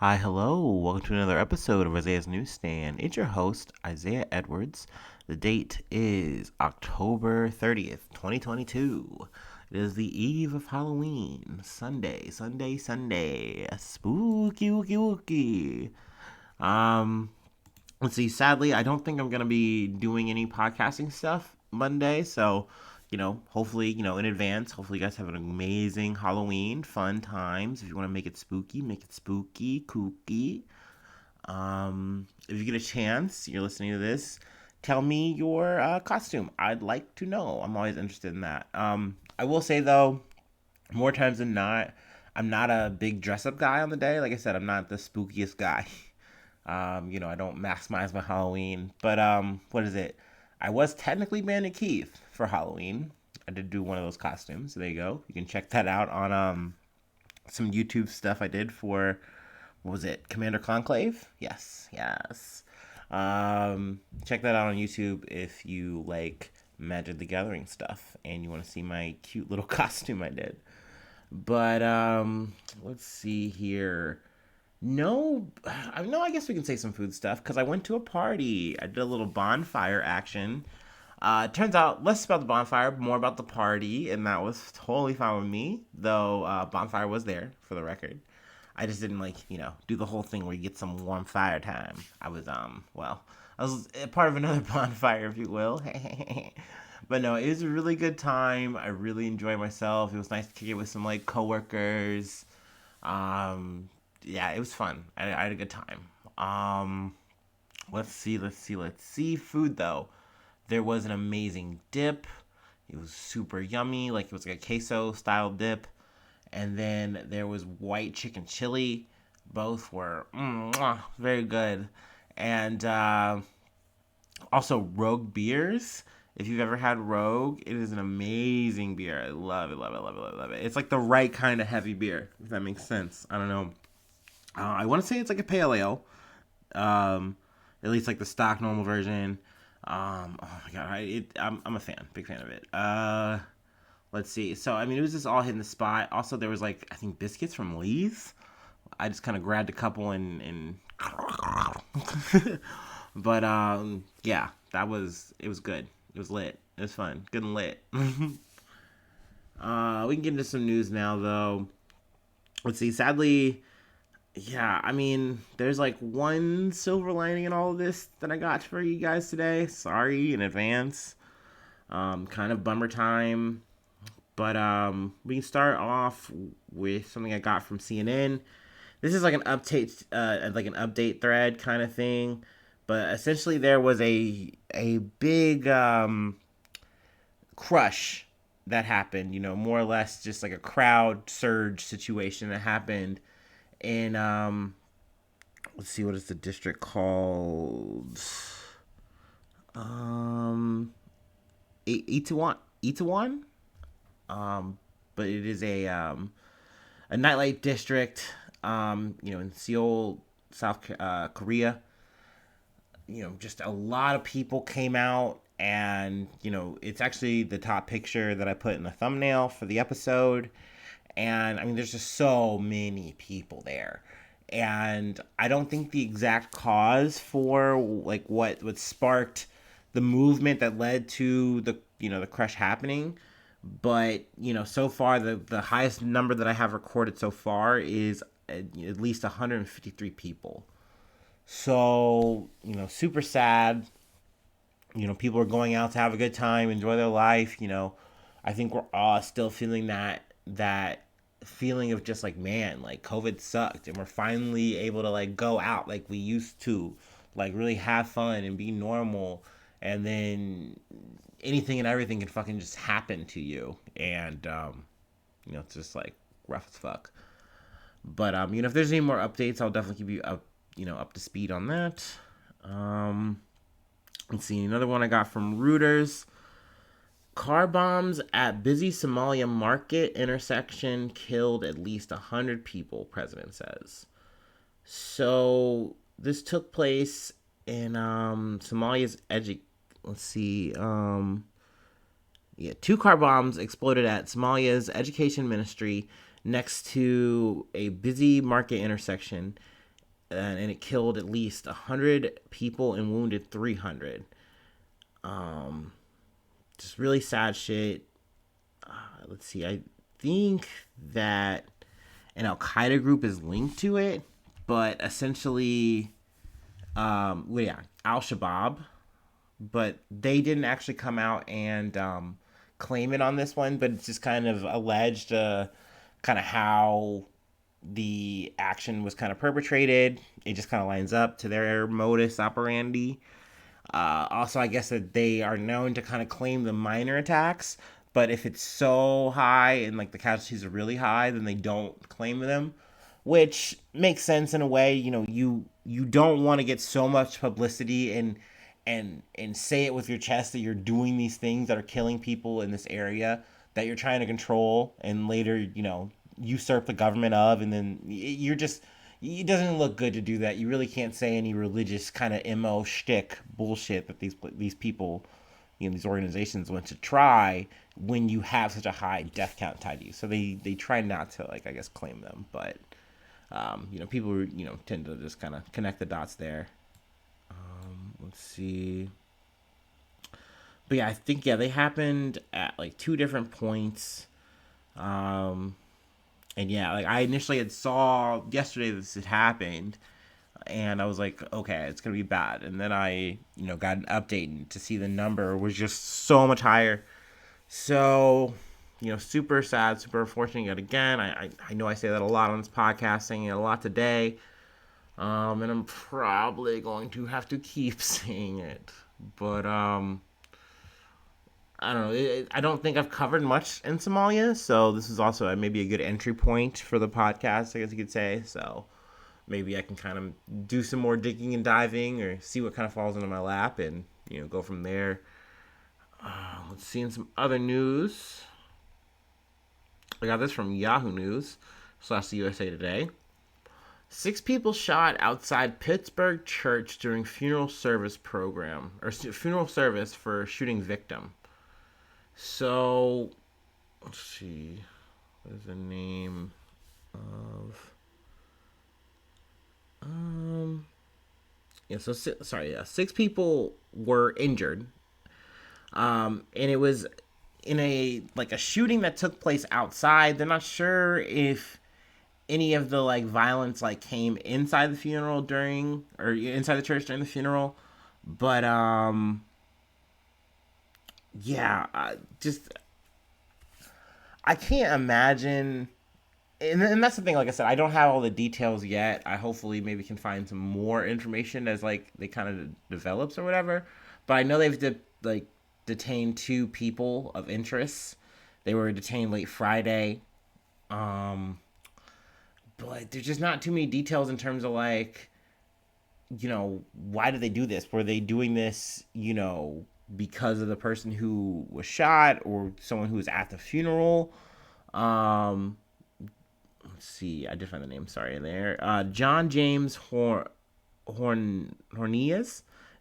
Hi, hello. Welcome to another episode of Isaiah's Newsstand. It's your host, Isaiah Edwards. The date is October 30th, 2022. It is the eve of Halloween. Sunday. Spooky, wookie, wookie. Um, let's see. Sadly, I don't think I'm gonna be doing any podcasting stuff Monday. So, hopefully, in advance. Hopefully, you guys have an amazing Halloween, fun times. If you want to make it spooky, kooky. If you get a chance, you're listening to this. Tell me your costume. I'd like to know. I'm always interested in that. I will say though, more times than not, I'm not a big dress up guy on the day. Like I said, I'm not the spookiest guy. I don't maximize my Halloween. But what is it? I was technically Bandit Keith for Halloween. I did do one of those costumes. So there you go. You can check that out on some YouTube stuff I did for what was it? Commander Conclave? Yes. Check that out on YouTube if you like Magic the Gathering stuff and you want to see my cute little costume I did. But let's see here. No, I guess we can say some food stuff because I went to a party. I did a little bonfire action. Turns out less about the bonfire, more about the party, and that was totally fine with me. Though bonfire was there for the record. I just didn't do the whole thing where you get some warm fire time. I was a part of another bonfire, if you will. But no, it was a really good time. I really enjoyed myself. It was nice to kick it with some coworkers. Yeah, it was fun. I had a good time. Let's see. Food though, there was an amazing dip. It was super yummy. It was like a queso style dip. And then there was white chicken chili. Both were very good. And also Rogue beers. If you've ever had Rogue, it is an amazing beer. I love it, love it, love it, love it, love it. It's like the right kind of heavy beer, if that makes sense. I don't know. I want to say it's like a pale ale. At least like the stock normal version. Oh my god, I'm a fan, big fan of it. Let's see. So it was just all hitting the spot. Also, there was I think biscuits from Lee's. I just kind of grabbed a couple and but yeah, it was good. It was lit. It was fun. Good and lit. We can get into some news now though. Let's see. Sadly, yeah, there's one silver lining in all of this that I got for you guys today. Sorry in advance. Kind of bummer time. But we can start off with something I got from CNN. This is like an update thread kind of thing. But essentially, there was a big crush that happened. More or less just like a crowd surge situation that happened in let's see, what is the district called? Itaewon. But it is a nightlife district, in Seoul, South Korea. Just a lot of people came out, and it's actually the top picture that I put in the thumbnail for the episode. And there's just so many people there, and I don't think the exact cause for what sparked the movement that led to the crush happening. But so far the highest number that I have recorded so far is at least 153 people. So super sad. People are going out to have a good time, enjoy their life. I think we're all still feeling that feeling of just man, COVID sucked, and we're finally able to go out like we used to, really have fun and be normal. And then anything and everything can fucking just happen to you, and it's just rough as fuck. But if there's any more updates, I'll definitely keep you up to speed on that. Let's see, another one I got from Reuters. Car bombs at busy Somalia market intersection killed at least 100 people, president says. So this took place in Somalia's let's see. Two car bombs exploded at Somalia's education ministry next to a busy market intersection and it killed at least 100 people and wounded 300. Just really sad shit. Let's see. I think that an Al Qaeda group is linked to it, but essentially, well, yeah, Al Shabaab, but they didn't actually come out and claim it on this one, but it's just kind of alleged kind of how the action was kind of perpetrated. It just kind of lines up to their modus operandi. Also, I guess that they are known to kind of claim the minor attacks, but if it's so high and like the casualties are really high, then they don't claim them, which makes sense in a way. You know, you don't want to get so much publicity and say it with your chest that you're doing these things that are killing people in this area that you're trying to control, and later, you know, usurp the government of, and then you're just, it doesn't look good to do that. You really can't say any religious kind of mo shtick bullshit that these people, you know, these organizations want to try when you have such a high death count tied to you. So they try not to, like, I guess, claim them, but you know, people, you know, tend to just kind of connect the dots there. Let's see. But yeah, I think, yeah, they happened at like two different points. And yeah, like I initially had saw yesterday this had happened, and I was like, okay, it's gonna be bad. And then I, you know, got an update to see the number was just so much higher. So, you know, super sad, super unfortunate yet again. I know I say that a lot on this podcast, saying it a lot today. And I'm probably going to have to keep saying it. But I don't know. I don't think I've covered much in Somalia, so this is also maybe a good entry point for the podcast, I guess you could say. So maybe I can kind of do some more digging and diving, or see what kind of falls into my lap, and, you know, go from there. Let's see, in some other news, I got this from Yahoo News / the USA Today. 6 people shot outside Pittsburgh church during funeral service for shooting victim. So, let's see. What is the name of? Yeah. So, sorry. Yeah, 6 people were injured. And it was in a shooting that took place outside. They're not sure if any of the like violence like came inside the funeral during, or inside the church during the funeral, but yeah, just I can't imagine. And that's the thing. Like I said, I don't have all the details yet. I hopefully maybe can find some more information as like they kind of develops or whatever. But I know they've detained 2 people of interest. They were detained late Friday. But there's just not too many details in terms of like, you know, why did they do this? Were they doing this, you know, because of the person who was shot or someone who was at the funeral? Let's see, I did find the name. Sorry, there. John James Hornias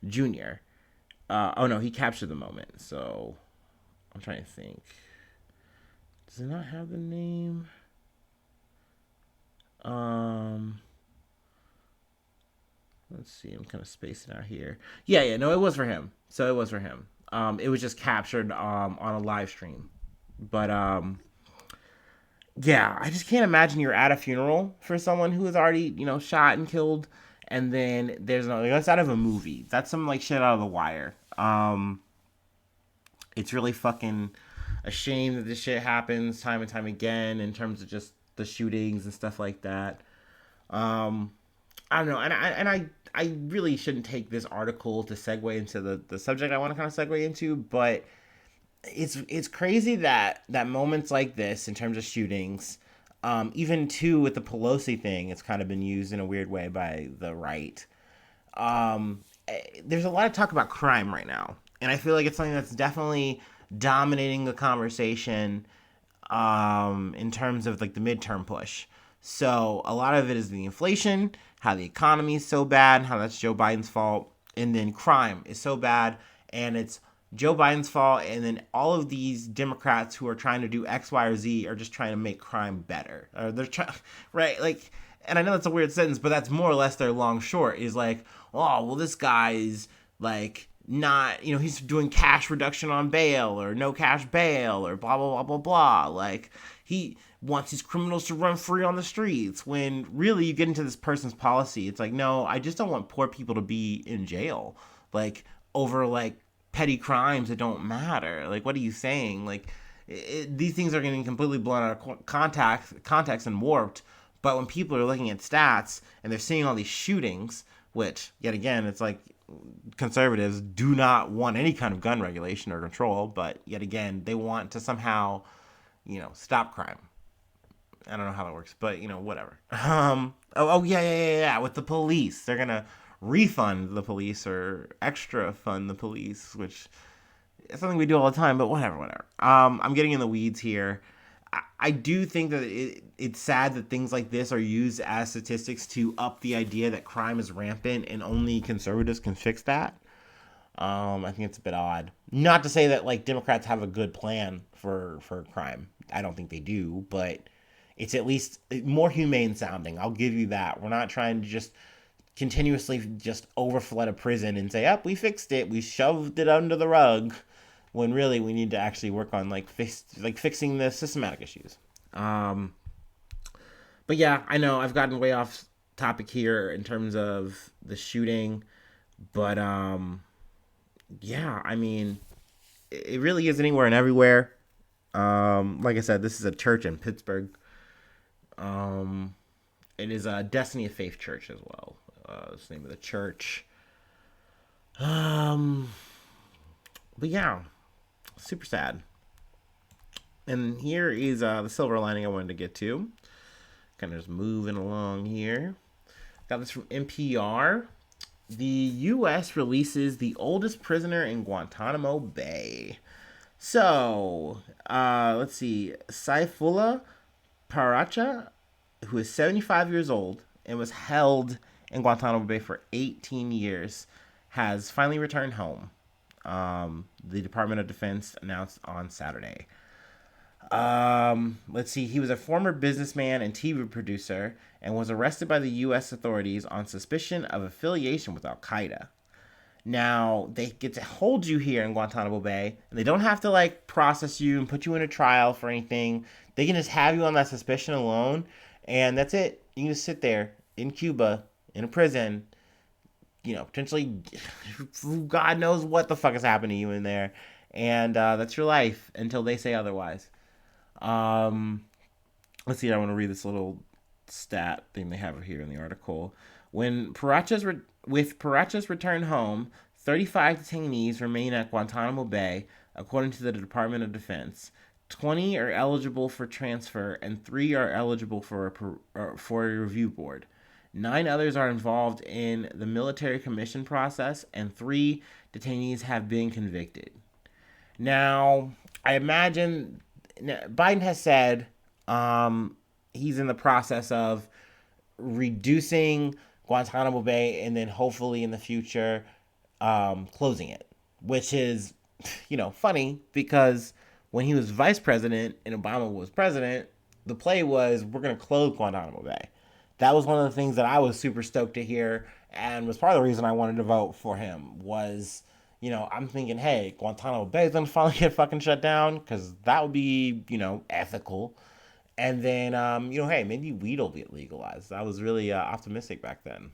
Jr. Oh no, he captured the moment. So I'm trying to think. Does it not have the name? Let's see. I'm kind of spacing out here. Yeah. No, it was for him. So it was for him. It was just captured on a live stream. But yeah, I just can't imagine you're at a funeral for someone who was already, you know, shot and killed, and then there's no. That's out of a movie. That's some like shit out of The Wire. It's really fucking a shame that this shit happens time and time again in terms of just the shootings and stuff like that. I don't know, and I really shouldn't take this article to segue into the subject I want to kind of segue into, but it's crazy that moments like this in terms of shootings, even too with the Pelosi thing, it's kind of been used in a weird way by the right. There's a lot of talk about crime right now, and I feel like it's something that's definitely dominating the conversation in terms of like the midterm push. So a lot of it is the inflation, how the economy is so bad, how that's Joe Biden's fault, and then crime is so bad, and it's Joe Biden's fault, and then all of these Democrats who are trying to do X, Y, or Z are just trying to make crime better. Or they're trying, right? Like, And I know that's a weird sentence, but that's more or less their long short is like, oh, well, this guy's like not, he's doing cash reduction on bail or no cash bail or blah, blah, blah, blah, blah. Like, he wants these criminals to run free on the streets when really you get into this person's policy. It's like, no, I just don't want poor people to be in jail, like, over like petty crimes that don't matter. Like, what are you saying? Like, these things are getting completely blown out of context and warped. But when people are looking at stats and they're seeing all these shootings, which, yet again, it's like conservatives do not want any kind of gun regulation or control, but yet again, they want to somehow, stop crime. I don't know how that works, but, whatever. Yeah. With the police, they're going to refund the police or extra fund the police, which is something we do all the time, but whatever. I'm getting in the weeds here. I do think that it's sad that things like this are used as statistics to up the idea that crime is rampant and only conservatives can fix that. I think it's a bit odd. Not to say that like Democrats have a good plan for crime. I don't think they do, but it's at least more humane sounding. I'll give you that. We're not trying to just continuously just overflood a prison and say, we fixed it. We shoved it under the rug. When really we need to actually work on fixing the systematic issues. But yeah, I know I've gotten way off topic here in terms of the shooting, but yeah, I mean, it really is anywhere and everywhere. Like I said, this is a church in Pittsburgh. It is a Destiny of Faith church as well. That's the name of the church. But yeah. Super sad. And here is the silver lining I wanted to get to. Kind of just moving along here. Got this from NPR. The U.S. releases the oldest prisoner in Guantanamo Bay. So, let's see. Saifullah Paracha, who is 75 years old and was held in Guantanamo Bay for 18 years, has finally returned home. The Department of Defense announced on Saturday. Let's see. He was a former businessman and TV producer and was arrested by the U.S. authorities on suspicion of affiliation with Al-Qaeda. Now, they get to hold you here in Guantanamo Bay, and they don't have to, process you and put you in a trial for anything. They can just have you on that suspicion alone, and that's it. You can just sit there in Cuba, in a prison, potentially, God knows what the fuck is happening to you in there. And that's your life until they say otherwise. Let's see, I want to read this little stat thing they have here in the article. With Paracha's return home, 35 detainees remain at Guantanamo Bay, according to the Department of Defense. 20 are eligible for transfer, and 3 are eligible for a review board. 9 others are involved in the military commission process, and 3 detainees have been convicted. Now, I imagine Biden has said he's in the process of reducing Guantanamo Bay and then hopefully in the future closing it, which is, funny because when he was vice president and Obama was president, the play was we're going to close Guantanamo Bay. That was one of the things that I was super stoked to hear and was part of the reason I wanted to vote for him was, I'm thinking, hey, Guantanamo Bay is going to finally get fucking shut down because that would be, ethical. And then, hey, maybe weed will get legalized. I was really optimistic back then.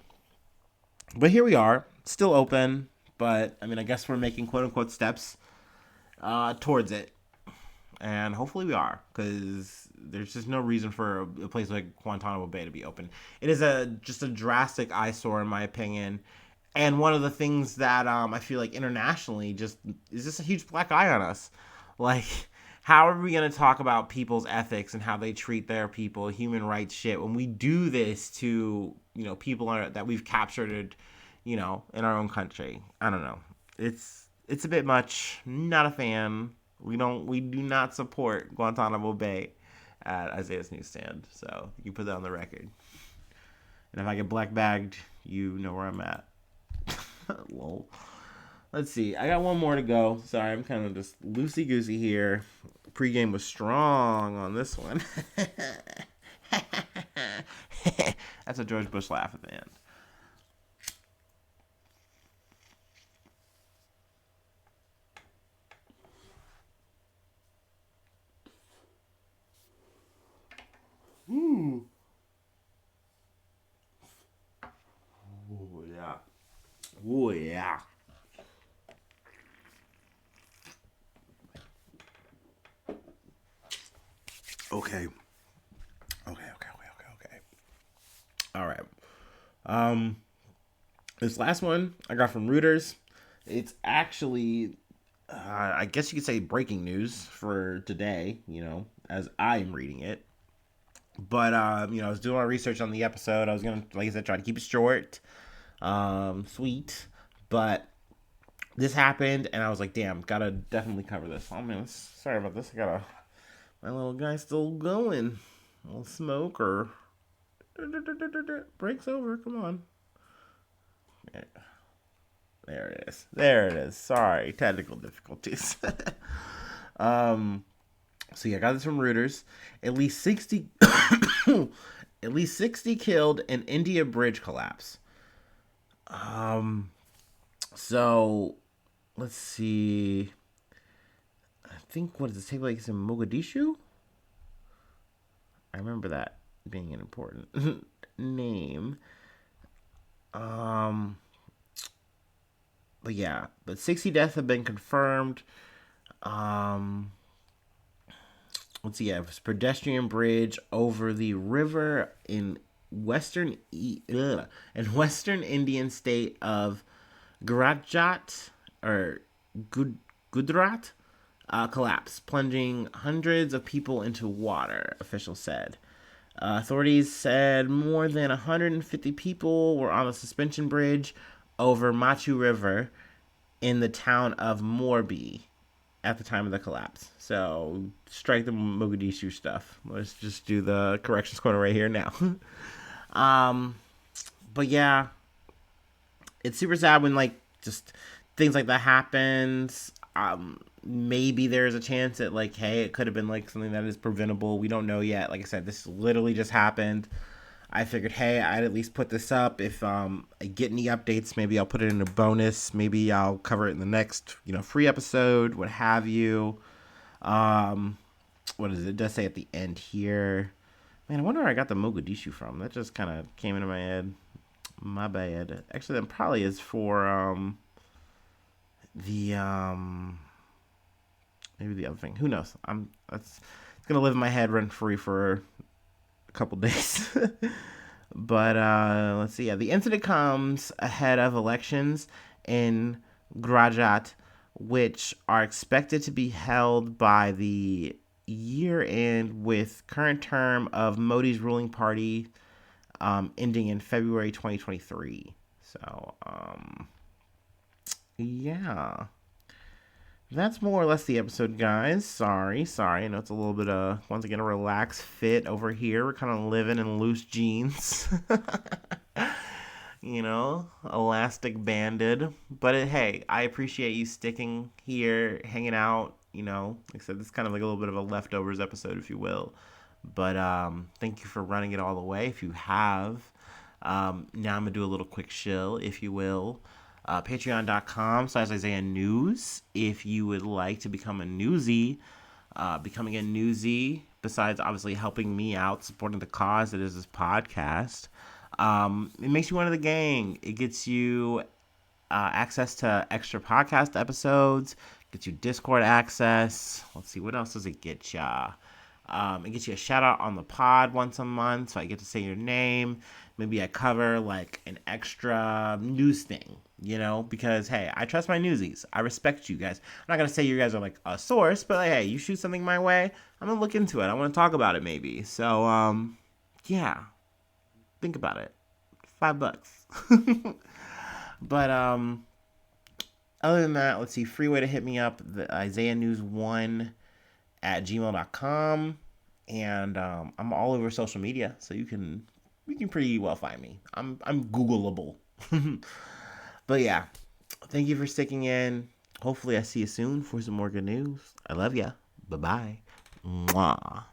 But here we are, still open. But, I guess we're making quote-unquote steps towards it. And hopefully we are, because there's just no reason for a place like Guantanamo Bay to be open. It is just a drastic eyesore, in my opinion. And one of the things that I feel like internationally is just a huge black eye on us. Like, how are we going to talk about people's ethics and how they treat their people, human rights shit, when we do this to, people that we've captured, in our own country? I don't know. It's a bit much. Not a fan. We do not support Guantanamo Bay at Isaiah's newsstand. So you put that on the record. And if I get black bagged, you know where I'm at. Lol. Let's see. I got one more to go. Sorry, I'm kind of just loosey-goosey here. Pre-game was strong on this one. That's a George Bush laugh at the end. Ooh. Oh, yeah. Oh, yeah. Okay. Okay. All right. Um, this last one I got from Reuters. It's actually, I guess you could say breaking news for today, as I'm reading it. But, I was doing my research on the episode. I was going to, like I said, try to keep it short, sweet. But this happened, and I was like, damn, gotta definitely cover this. Oh, man, sorry about this. My little guy's still going. A little smoke or breaks over. Come on. There it is. There it is. Sorry, technical difficulties. um, so yeah, I got this from Reuters. At least 60, at least 60 killed in India bridge collapse. So let's see. I think what does it take place in Mogadishu? I remember that being an important name. Um, but yeah, but 60 deaths have been confirmed. Um, let's see, yeah, it was pedestrian bridge over the river in in western Indian state of Gujarat or Gujarat collapsed, plunging hundreds of people into water. Officials said. Authorities said more than 150 people were on the suspension bridge over Machu River in the town of Morbi at the time of the collapse. So, strike the Mogadishu stuff. Let's just do the corrections corner right here now. um, but yeah, it's super sad when like just things like that happens. Maybe there's a chance that like, hey, it could have been like something that is preventable. We don't know yet. Like I said, this literally just happened. I figured, hey, I'd at least put this up. If I get any updates, maybe I'll put it in a bonus. Maybe I'll cover it in the next, free episode, what have you. What is it? It does say at the end here. Man, I wonder where I got the Mogadishu from. That just kind of came into my head. My bad. Actually, that probably is for the maybe the other thing. Who knows? It's gonna live in my head rent free for a couple days. But let's see. Yeah, the incident comes ahead of elections in Gujarat, which are expected to be held by the year end, with current term of Modi's ruling party ending in February 2023. So, yeah. That's more or less the episode, guys. Sorry. I know it's a little bit once again, a relaxed fit over here. We're kind of living in loose jeans. Elastic banded. But hey, I appreciate you sticking here, hanging out. Like I said, this is kind of like a little bit of a leftovers episode, if you will. But thank you for running it all the way. If you have, now I'm going to do a little quick shill, if you will. Patreon.com/Isaiah News. If you would like to become a newsie, becoming a newsie, besides obviously helping me out, supporting the cause that is this podcast, it makes you one of the gang. It gets you access to extra podcast episodes, gets you Discord access. Let's see, what else does it get ya? It gets you a shout out on the pod once a month, so I get to say your name. Maybe I cover like an extra news thing, because hey, I trust my newsies. I respect you guys. I'm not gonna say you guys are like a source, but like, hey, you shoot something my way, I'm gonna look into it. I want to talk about it maybe. So yeah, think about it. $5. But other than that, let's see. Free way to hit me up, the Isaiah News 1 at gmail.com, and I'm all over social media, so you can pretty well find me. I'm Googleable. But yeah, thank you for sticking in. Hopefully I see you soon for some more good news. I love ya. Bye-bye. Mwah.